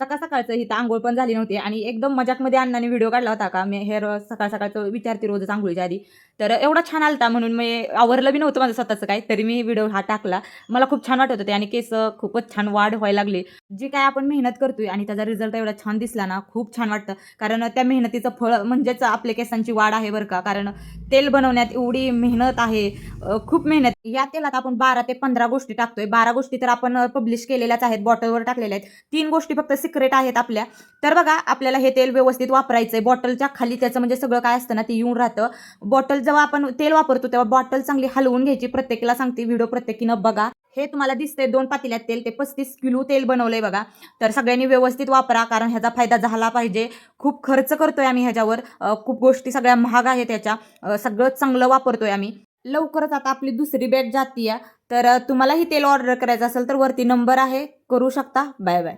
सकाळ सकाळचं इथं अंघोळ पण झाली नव्हती आणि एकदम मजाकमध्ये अण्णाने व्हिडिओ काढला होता का मी हेअर सकाळ सकाळचं विचारते रोजच अंघोळीच्या आधी. तर एवढा छान आलता म्हणून मी आवरलं बी नव्हतं माझं स्वतःचं काय, तरी मी व्हिडिओ हा टाकला. मला खूप छान वाटत होते आणि केस खूपच छान वाढ व्हायला लागली. जी काय आपण मेहनत करतोय आणि त्याचा रिझल्ट एवढा छान दिसला ना, खूप छान वाटतं. कारण त्या मेहनतीचं फळ म्हणजेच आपल्या केसांची वाढ आहे बरं का. कारण तेल बनवण्यात एवढी मेहनत आहे, खूप मेहनत. या तेलात आपण 12 ते 15 गोष्टी टाकतोय. 12 गोष्टी तर आपण पब्लिश केलेल्याच आहेत, बॉटलवर टाकलेल्या आहेत. 3 गोष्टी फक्त सिक्रेट आहेत आपल्या. तर बघा, आपल्याला हे तेल व्यवस्थित वापरायचंय. बॉटलच्या खाली त्याचं म्हणजे सगळं काय असतं ना, ते येऊन राहतं. बॉटल जेव्हा आपण तेल वापरतो तेव्हा बॉटल चांगली हलवून घ्यायची. प्रत्येकाला सांगते, व्हिडिओ प्रत्येकीनं बघा. हे तुम्हाला दिसतंय 2 पातेल्यात तेल, ते 35 किलो तेल बनवलंय बघा. तर सगळ्यांनी व्यवस्थित वापरा, कारण ह्याचा फायदा झाला पाहिजे. खूप खर्च करतोय आम्ही ह्याच्यावर, खूप गोष्टी सगळ्या महाग आहेत ह्याच्या. सगळं चांगलं वापरतोय आम्ही. लवकरच आता आपली दुसरी बॅच जातीये. तर तुम्हालाही तेल ऑर्डर करायचं असेल तर वरती नंबर आहे, करू शकता. Bye bye.